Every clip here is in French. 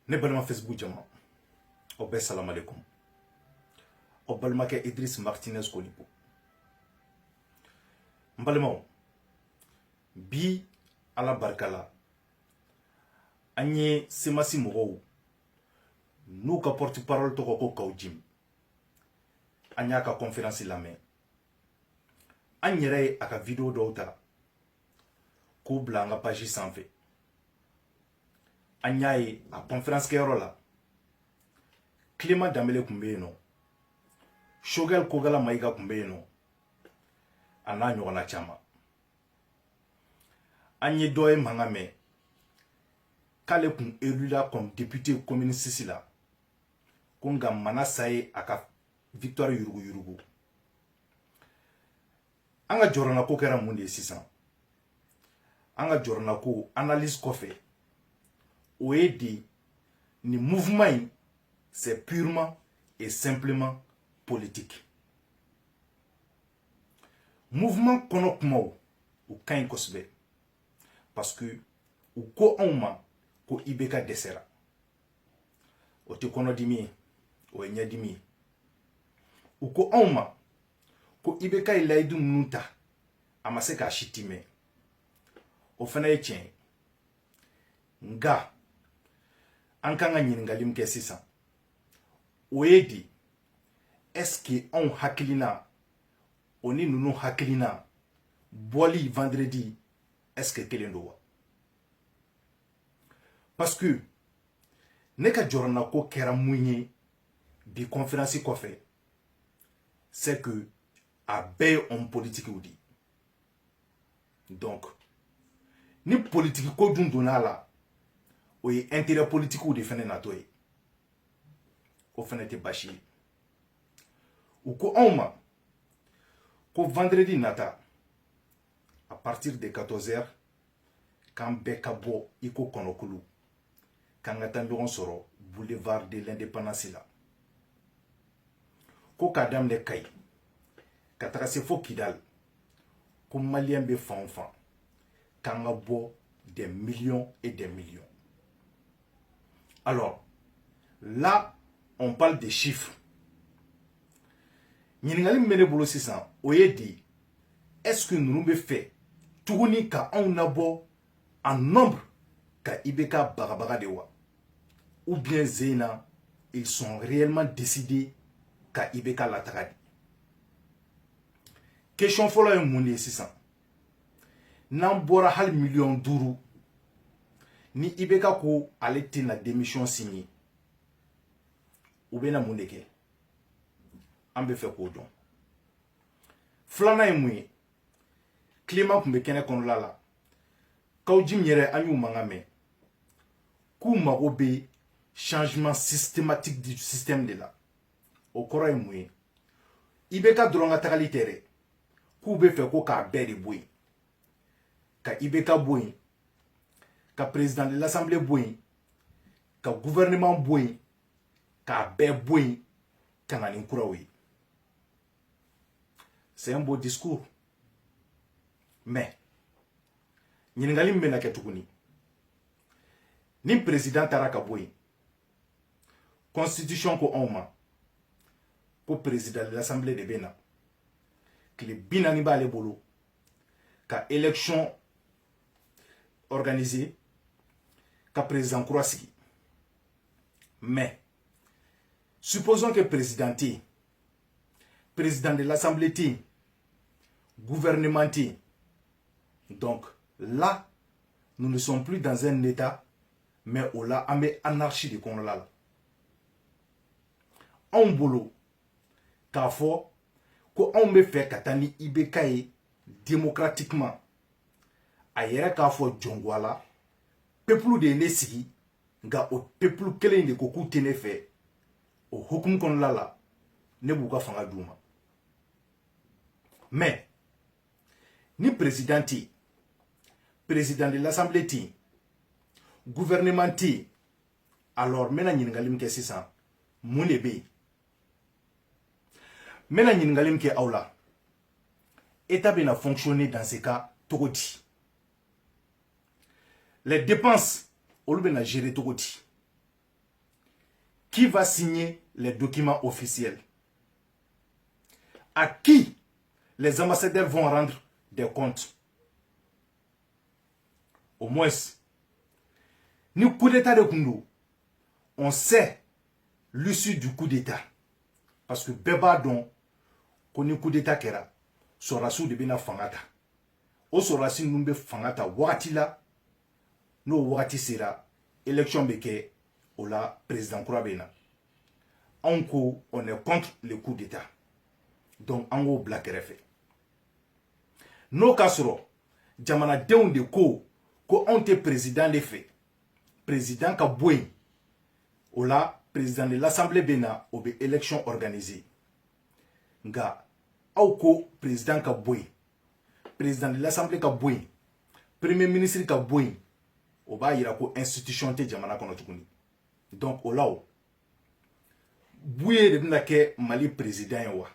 Ne balima Facebook jama o bɛɛ salam alaikum o balimakɛ Idriss Martinez Kolipo n balimaw bi ala barika la an ye semasi mɔgɔw n'u ka porte-parole tɔgɔ ko Kaw Jim an y'a ka conférence lamɛn an yɛrɛ ye a ka vidéo dɔw ta k'u bila an ka page sanfɛ an y'a ye a conférence kɛyɔrɔ la Clément Dembélé kun bɛ yen nɔ Choguel Kogala Maïga kun bɛ yen nɔ a n'a ɲɔgɔnna caman an ye dɔ ye mankan mɛn k'ale kun élula comme député commune 6 la ko nka Mana Saye a ka victoire yurugu an ka jɔrɔna ko kɛra mun de ye sisan an ka jɔrɔna ko analyse kɔfɛ o ye de ni mouvement in c'est purement et simplement politique. Mouvement kɔnɔ kumaw u ka ɲi kosɛbɛ parce que u ko anw ma ko IBK dɛsɛra o tɛ kɔnɔdimi ye o ye ɲɛdimi ye u ko anw ma ko IBK ye layidu ninnu ta a ma se k'a si timɛ o fana ye tiɲɛ ye nka an kan ka ɲininkali min kɛ sisan o ye di est-ce que anw hakilina o ni ninnu hakilina bɔli vendredi est-ce que kelen do wa parce que ne ka jɔrɔna ko kɛra mun ye bi conférence kɔfɛ c'est que a bɛɛ ye homme politique di donc ni politique ko dun donna la o ye intérêt politique de fɛnɛ natɔ ye o fɛnɛ tɛ basi ye u ko anw ma ko vendredi nata à partir de 14h k'an bɛɛ ka bɔ i ko kɔnɔkulu k'an ka taa ɲɔgɔn sɔrɔ boulevard de l'indépendance la ko k'a daminɛ Kayi ka taga se fo Kidal ko maliyɛn bɛ fan o fan k'an ka bɔ des millions et des millions. Alors, là, on parle des chiffres. Ɲininkali min bɛ ne bolo sisan o ye di est-ce que ninnu bɛ fɛ tuguni ka anw nabɔ en nombre ka IBK bagabaga de wa ou bien Zeyna ils sont réellement décidés ka IBK lataga di question fɔlɔ ye mun de ye sisan n'an bɔra hali miliyɔn 5 ni IBK ko ale tɛna démission signer u bɛna mun de kɛ an bɛ fɛ k'o dɔn filanan ye mun ye Clément kun bɛ kɛnɛ kɔnɔla la Kaw Jim yɛrɛ an y'u mankan mɛn k'u mago bɛ changement systématique du système de la o kɔrɔ ye mun ye IBK dɔrɔn ka tagali tɛ dɛ k'u bɛ fɛ ko k'a bɛɛ de bɔ yen ka IBK bɔ yen ka président de l'Assemblée bɔ yen ka gouvernement bɔ yen k'a bɛɛ bɔ yen ka na ni kuraw ye c'est un beau discours mais ɲininkali min bɛna kɛ tuguni ni président taara ka bɔ yen constitution ko anw ma ko président de l'Assemblée de bɛ na tile 40 b'ale bolo ka élection organiser ka président kura sigi mais supposons que président tɛ yen président de l'Assemblée tɛ yen gouvernement tɛ yen donc là nous ne sommes plus dans un état mais o la an bɛ anarchie de kɔnɔla la anw bolo k'a fɔ ko anw bɛ fɛ ka taa ni IBK ye démocratiquement a yɛrɛ k'a fɔ jɔngoya la peuple de ye ne sigi nka o peuple kelen de ko k'u tɛ ne fɛ o hukumu kɔnɔla la ne b'u ka fanga d'u ma mais ni président tɛ yen président de l'Assemblée tɛ yen gouvernement tɛ yen alors n bɛna ɲininkali min kɛ sisan mun de bɛ yen n bɛna ɲininkali min kɛ aw la état bɛna fonctionner dans ce cas cogo di les dépenses olu bɛna gérer cogo di qui va signer les documents officiels? À qui les ambassadeurs vont rendre des comptes? Au moins, ni coup d'état de Kundu, on sait l'issue du coup d'état. Parce que Beba don, qu'on coup d'état kera, sera sous de bena fangata. O sera si nous fangata wakati la, no wakati sera, élection beke, ou la président Kourabena. En coup, on est contre le coup d'état. Donc, en gros, black RF. No kasoro, jamana deun de ko on te président de fait. Président ka boy. Ou la, président de l'Assemblée Bena, ou be élection organisée. Nga, au ko président ka boy. Président de l'Assemblée ka boy. Premier ministre ka boy. Ou ba yira ko institution te jamana kono tukuni. Donc, au là, bouye de n'ake Mali président yawa.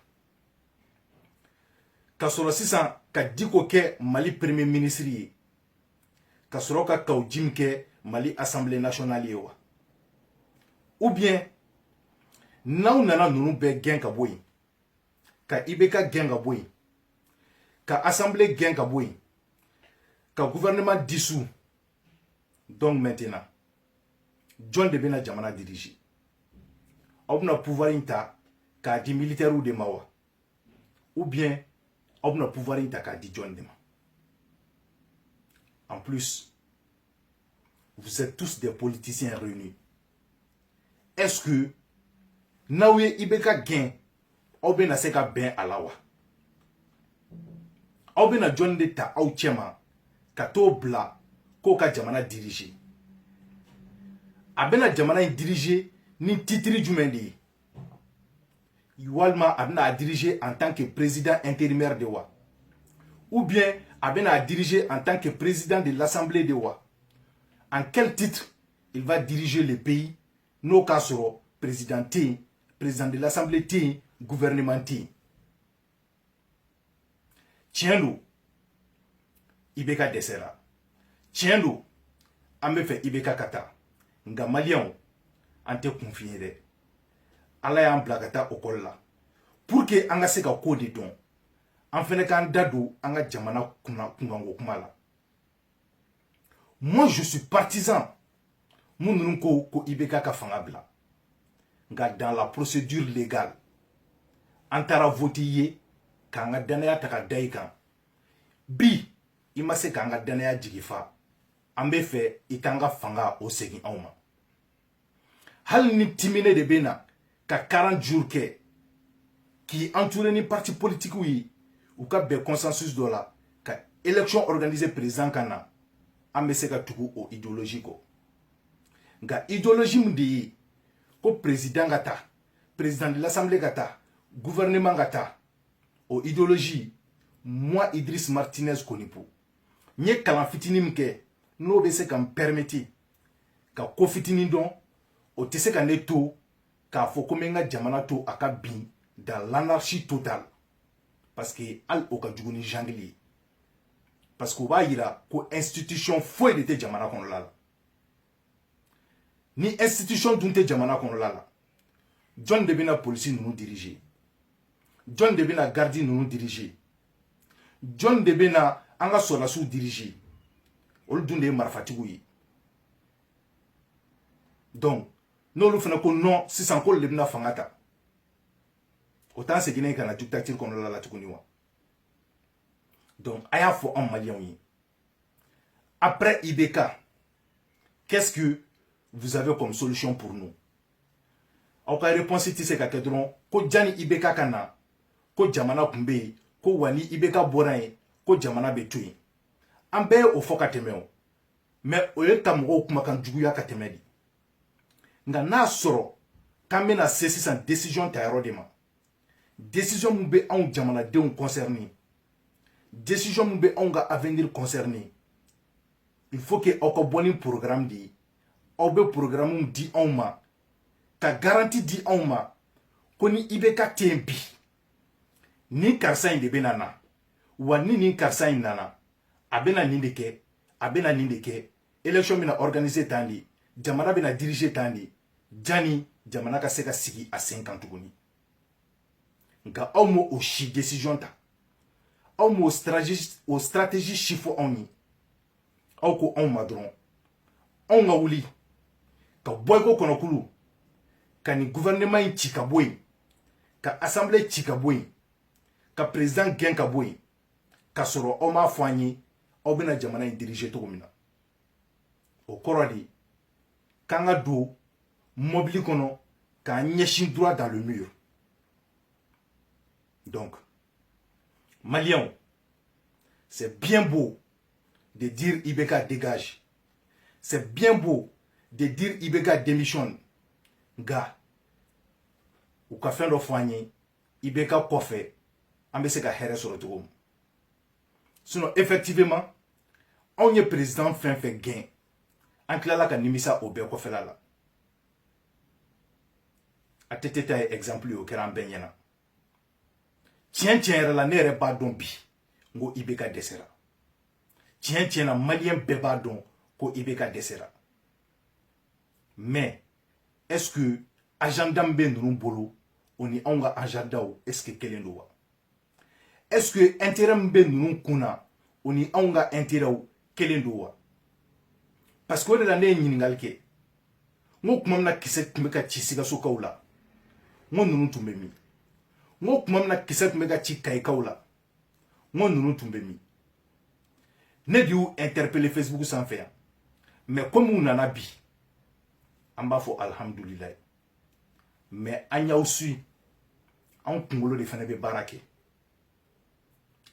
Kasoro sisan ka diko ke Mali premier ministre ye. Kasoro ka kaujim ke Mali assemblée nationale ye wa. Ou bien naou nana nunu be gen ka boy. Ka ibeka gen ka boy. Ka assemblée gen ka boy. Ka gouvernement dissous. Donc maintenant, John de Bena jamana dirige. On a pouvoir inta ka di militaire ou de mawa. Ou bien on a pouvoir inta ka di John de ma. En plus, vous êtes tous des politiciens réunis. Est-ce que Naouye Ibeka gain ou bien se ka ben alawa? Ou bien John de ta au chema kato bla ko ka jamana dirige. Abena jamana dirige ni titri jumendi. Walma abena dirigé en tant que président intérimaire de Wa. Ou bien abena dirigé en tant que président de l'Assemblée de Wa. En quel titre il va diriger le pays? No kasoro président T, président de l'Assemblée T, gouvernement T. Tiens-le, Ibeka desera. Tiens-le, ambe fait Ibeka kata. Nga malien ante confié de. Ala y'an bila ka taa école la pour que an ka se ka ko de dɔn an fɛnɛ k'an da don an ka jamana kunkanko kuma la. Moi je suis partisan mun ninnu ko IBK ka fanga bila nka dans la procédure légale an taara vote ye k'an ka danaya ta ka da i kan bi i ma se k'an ka danaya jigi fa an bɛ fɛ i k'an ka fanga o segin anw ma hali ni timine de bɛ na ka 40 jours ke qui entouré ni parti politique ou ka be consensus do la ka élection organisée président kana ambe se ka tuku o idéologie ko nga idéologie mu de ko président gata président de l'Assemblée gata gouvernement gata o idéologie moi Idriss Martinez konipo nye kalan fitini mke no be se ka me permettre ka ko fitini don o te se ka neto k'a fɔ ko menga jamana to aka bin dans l'anarchie totale parce que al o ka jugu ni jungle parce que o b'a yira ko institution foyi de tɛ jamana kɔnɔla la ni institution dun tɛ jamana kɔnɔla la jɔn de bɛna polisi ninnu diriger jɔn de bɛna gardi ninnu diriger jɔn de bɛna an ka sɔrɔdasiw diriger olu dun de ye marifatigiw ye donc n'olu fana ko non sisan ko le bɛna fanga ta o t'an seginnen ka na dictature kɔnɔla la tuguni wa donc a y'a fɔ anw maliyɛnw ye après IBK qu'est-ce que vous avez comme solution pour nous aw ka réponse tɛ se ka kɛ dɔrɔn ko jani IBK ka na ko jamana tun bɛ yen ko wa ni IBK bɔra yen ko jamana bɛ to yen an bɛɛ ye o fɔ ka tɛmɛ o mais o ye ka mɔgɔw kumakan juguya ka tɛmɛ de nga n'a sɔrɔ k'an bɛna se sisan décision ta yɔrɔ de ma décision mun bɛ anw jamanadenw concerné décision mun bɛ anw ka avenir concerné il faut que aw ka bɔ ni programme de ye aw bɛ programme di anw ma ka garantie di anw ma ko ni IBK tɛ yen bi ni karisa in de bɛna na wa ni nin karisa in nana a bɛna nin de kɛ a bɛna nin de kɛ élection bɛna organiser tan de jamana bɛna diriger tan de jani jamana ka se ka sigi a sen kan tuguni nka aw mo o si décision ta aw mo stratégie si fo anw ye aw ko anw ma dɔrɔn anw ka wuli ka bɔ ko kɔnɔkulu ka ni gouvernement in ci ka bɔ yen ka assemblée ci ka bɔ yen ka président gɛn ka bɔ yen ka sɔrɔ aw m'a fɔ an ye aw bɛna jamana in diriger cogo min na o kɔrɔ de k'an ka don mobili kɔnɔ k'an ɲɛsin droit dans le mur. Donc, Maliens, c'est bien beau de dire Ibeka dégage. C'est bien beau de dire Ibeka démissionne. Gars, ou ka fɛn dɔ fɔ an ye Ibeka kɔfɛ an bɛ se ka hɛrɛ sɔrɔ cogo min. Sinon, effectivement, anw ye président fɛn fɛn gɛn an tilala ka nimisa o bɛɛ kɔfɛla la. A tɛ ta ye exemple ye o kɛra an bɛɛ ɲɛna. Tiɲɛ yɛrɛ la ne yɛrɛ b'a dɔn bi n ko Ibeka dɛsɛra. Tiɲɛ na malien bɛɛ b'a dɔn ko Ibeka dɛsɛra. Mais est-ce que agenda min bɛ ninnu bolo o ni anw ka agendaw est-ce que kelen don wa? Est-ce que intérêt min bɛ ninnu kun na o ni anw ka intérêtw kelen don wa? Parce que o de la ne ye ɲininkali kɛ n ko tuma min na kisɛ tun bɛ ka ci Sikasokaw la n ko ninnu tun bɛ min? N ko tuma min na kisɛ tun bɛ ka ci Kayikaw la n ko ninnu tun bɛ min? Ne de y'u interpeller Facebook sanfɛ yan mais comme u nana bi an b'a fɔ alhamdulilayi mais an y'aw su anw kunkolo de fana bɛ baara kɛ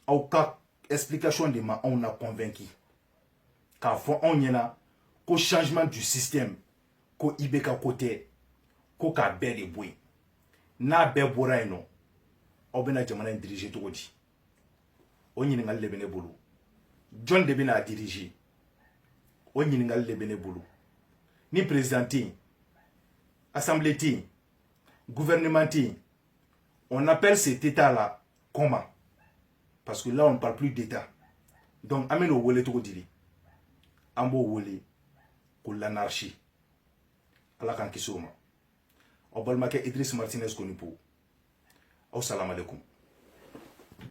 aw ka explication de ma anw na convaincu k'a fɔ anw ɲɛna ko changement du système ko Ibeka ko tɛ ko k'a bɛɛ de bɔ yen n'a bɛɛ bɔra yen nɔ aw bɛna jamana in diriger cogo di? O ɲininkali de bɛ ne bolo. Jɔn de bɛna a diriger? O ɲininkali de bɛ ne bolo. Ni président tɛ yen, assemblée tɛ yen, gouvernement tɛ yen, on appelle cet état là comment? Parce que là on ne parle plus d'état. Donc an bɛ n'o wele cogo di? An b'o wele ko l'anarchie. Ala k'an kisi o ma. Aw balimakɛ Idriss Martinez Konipo. Aw salam alaikum.